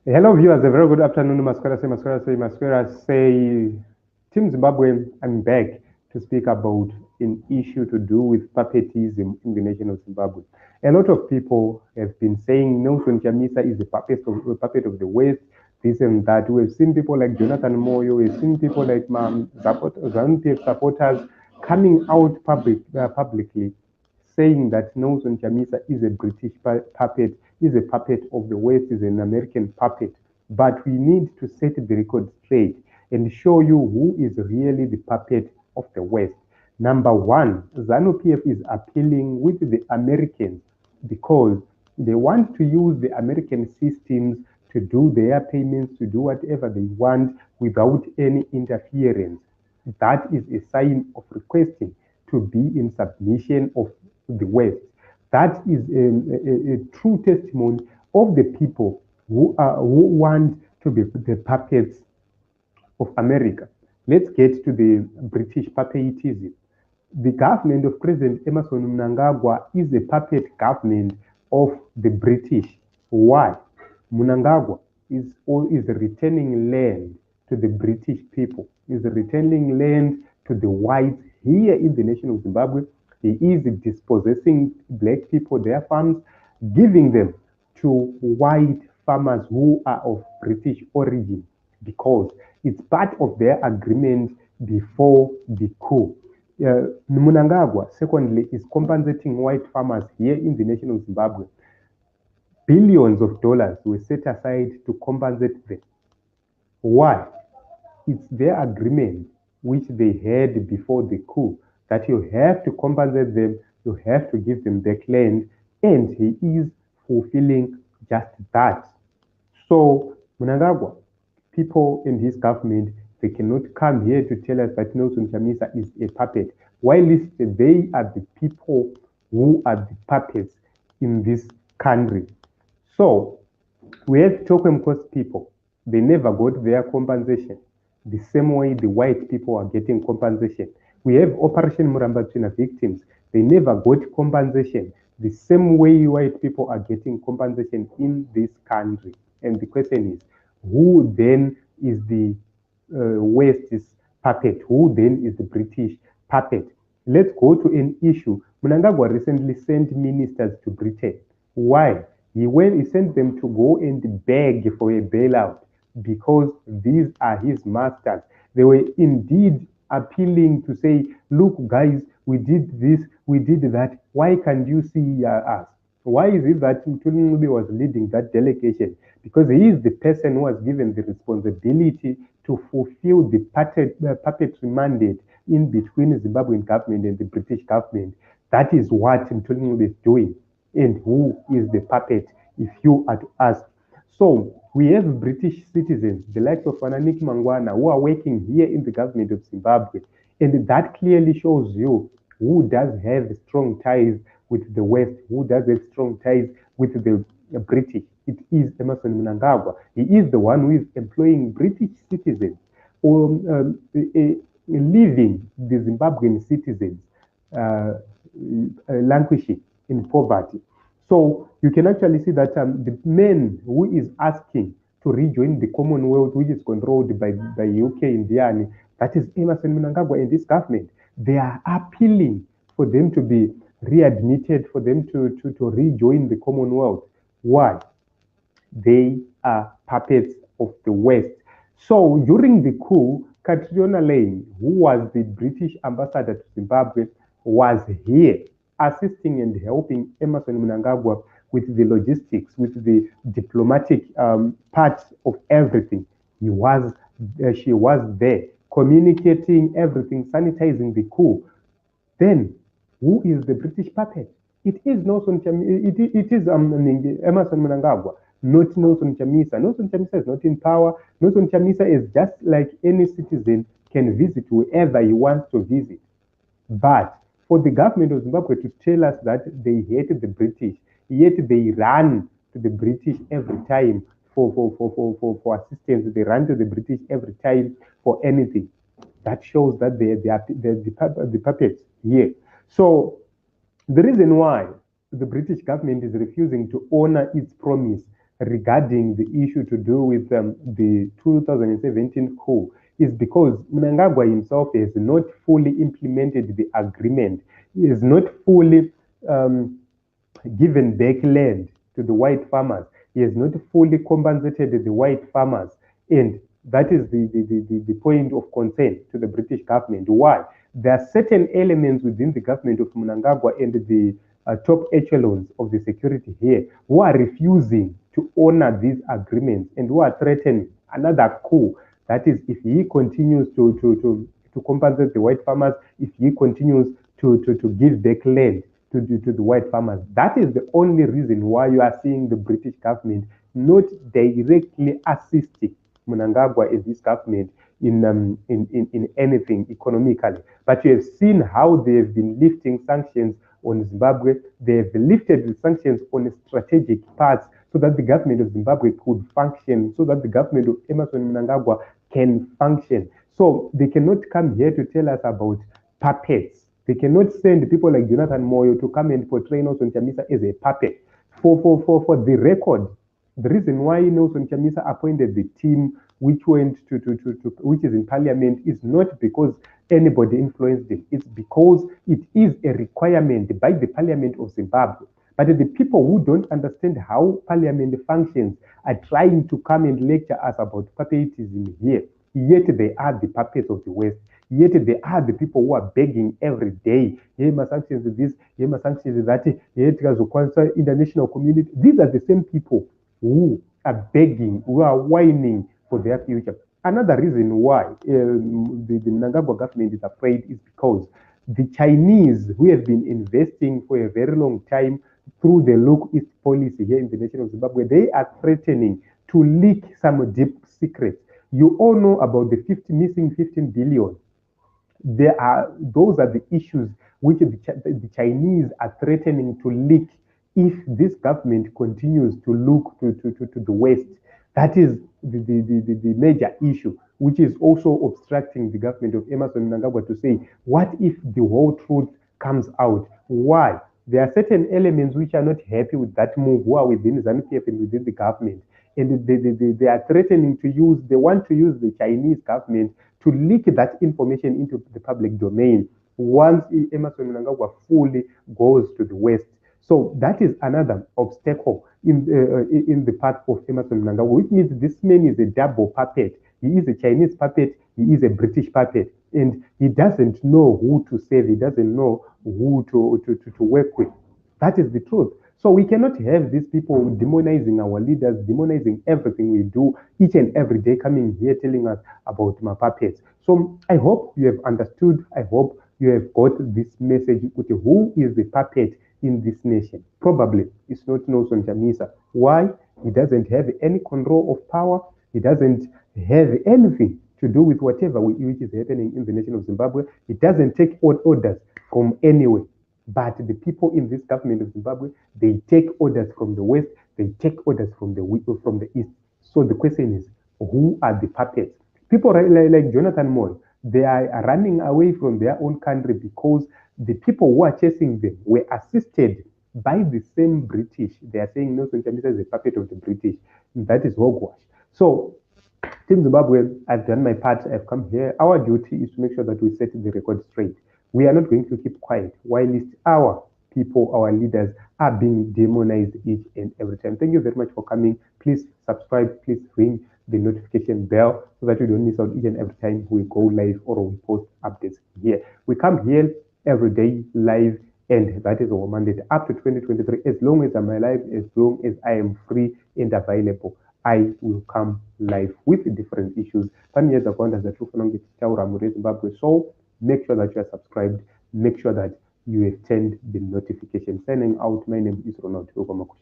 Hello viewers, a very good afternoon. Masquera say, Team Zimbabwe, I'm back to speak about an issue to do with puppetism in the nation of Zimbabwe. A lot of people have been saying Nelson Chamisa is a puppet of the West, this and that. We've seen people like Jonathan Moyo, we've seen people like ZANU-PF supporters coming out publicly saying that Nelson Chamisa is a British puppet, is a puppet of the West, is an American puppet. But we need to set the record straight and show you who is really the puppet of the West. Number one, ZANU-PF is appealing with the Americans because they want to use the American systems to do their payments, to do whatever they want without any interference. That is a sign of requesting to be in submission of the West. That is a true testimony of the people who want to be the puppets of America. Let's get to the British puppetism. The government of President Emerson Mnangagwa is a puppet government of the British. Why? Mnangagwa is returning land to the British people, is returning land to the whites here in the nation of Zimbabwe. He is dispossessing black people their farms, giving them to white farmers who are of British origin because it's part of their agreement before the coup. Mnangagwa, secondly, is compensating white farmers here in the nation of Zimbabwe. Billions of dollars were set aside to compensate them. Why? It's their agreement which they had before the coup that you have to compensate them, you have to give them back land, and he is fulfilling just that. So, Mnangagwa, people in his government, they cannot come here to tell us that Nelson Chamisa is a puppet, while they are the people who are the puppets in this country. So, we have Tokwem Coast people, they never got their compensation the same way the white people are getting compensation. We have Operation Murambatsvina victims. They never got compensation the same way white people are getting compensation in this country. And the question is, who then is the West's puppet? Who then is the British puppet? Let's go to an issue. Mnangagwa recently sent ministers to Britain. Why? He sent them to go and beg for a bailout because these are his masters. They were indeed appealing to say, look, guys, we did this, we did that. Why can't you see us? Why is it that Mtuli was leading that delegation? Because he is the person who was given the responsibility to fulfill the puppetry mandate in between the Zimbabwean government and the British government. That is what Mtuli is doing. And who is the puppet, if you are to ask? So we have British citizens, the likes of Fananiki Mangwana, who are working here in the government of Zimbabwe. And that clearly shows you who does have strong ties with the West, who does have strong ties with the British. It is Emerson Mnangagwa. He is the one who is employing British citizens or leaving the Zimbabwean citizens languishing in poverty. So you can actually see that the man who is asking to rejoin the Commonwealth, which is controlled by UK Indiani, that is Emerson Mnangagwa and this government, they are appealing for them to be readmitted, for them to rejoin the Commonwealth. Why? They are puppets of the West. So during the coup, Catriona, who was the British ambassador to Zimbabwe, was here assisting and helping Emerson Mnangagwa with the logistics, with the diplomatic part of everything. She was there, communicating everything, sanitizing the coup. Then, who is the British puppet? It is Nelson Emerson Mnangagwa, not Nelson Chamisa. Nelson Chamisa is not in power. Nelson Chamisa is just like any citizen, can visit wherever he wants to visit. But for the government of Zimbabwe to tell us that they hate the British, yet they run to the British every time for assistance, they run to the British every time for anything. That shows that they are the puppets here. So the reason why the British government is refusing to honor its promise regarding the issue to do with the 2017 coup is because Mnangagwa himself has not fully implemented the agreement. He has not fully given back land to the white farmers. He has not fully compensated the white farmers. And that is the point of concern to the British government. Why? There are certain elements within the government of Mnangagwa and the top echelons of the security here who are refusing to honor these agreements and who are threatening another coup. That is, if he continues to compensate the white farmers, if he continues to give back land to the white farmers. That is the only reason why you are seeing the British government not directly assisting Mnangagwa and this government in anything economically. But you have seen how they have been lifting sanctions on Zimbabwe. They have lifted the sanctions on strategic parts so that the government of Zimbabwe could function, so that the government of Emmerson Mnangagwa can function. So they cannot come here to tell us about puppets. They cannot send people like Jonathan Moyo to come and portray Nelson Chamisa as a puppet. For the record, the reason why Nelson Chamisa appointed the team which went which is in parliament is not because anybody influenced it. It's because it is a requirement by the parliament of Zimbabwe. But the people who don't understand how parliament functions are trying to come and lecture us about puppetism here. Yet they are the puppets of the West. Yet they are the people who are begging every day. Here must sanctions this, here must sanctions that, here to international community. These are the same people who are begging, who are whining for their future. Another reason why the Mnangagwa government is afraid is because the Chinese, who have been investing for a very long time through the Look East policy here in the nation of Zimbabwe, they are threatening to leak some deep secrets. You all know about the missing 15 billion. Those are the issues which the Chinese are threatening to leak if this government continues to look to the West. That is the major issue, which is also obstructing the government of Emmerson Mnangagwa to say, what if the whole truth comes out? Why? There are certain elements which are not happy with that move, who are within ZANU-PF and within the government. And they are threatening they want to use the Chinese government to leak that information into the public domain once Emmerson Mnangagwa fully goes to the West. So that is another obstacle in the path of Emmerson Mnangagwa, which means this man is a double puppet. He is a Chinese puppet, he is a British puppet, and he doesn't know who to save, he doesn't know who to work with. That is the truth. So we cannot have these people demonizing our leaders, demonizing everything we do each and every day, coming here telling us about my puppets. So I hope you have understood. I hope you have got this message. Who is the puppet in this nation? Probably it's not Nelson Chamisa. Why? He doesn't have any control of power. He doesn't have anything to do with whatever which is happening in the nation of Zimbabwe. He doesn't take orders from anywhere. But the people in this government of Zimbabwe, they take orders from the West, they take orders from the East. So the question is, who are the puppets? People like Jonathan Moyo, they are running away from their own country because the people who are chasing them were assisted by the same British. They are saying Nelson Chamisa is a puppet of the British. That is hogwash. So, Team Zimbabwe, I've done my part. I've come here. Our duty is to make sure that we set the record straight. We are not going to keep quiet while our people, our leaders, are being demonized each and every time. Thank you very much for coming. Please subscribe. Please ring the notification bell so that you don't miss out each and every time we go live or we post updates here. We come here every day live, and that is our mandate up to 2023. As long as I'm alive, as long as I am free and available, I will come live with different issues. So make sure that you are subscribed. Make sure that you have turned the notification. Signing out, my name is Ronald Ogomakushi.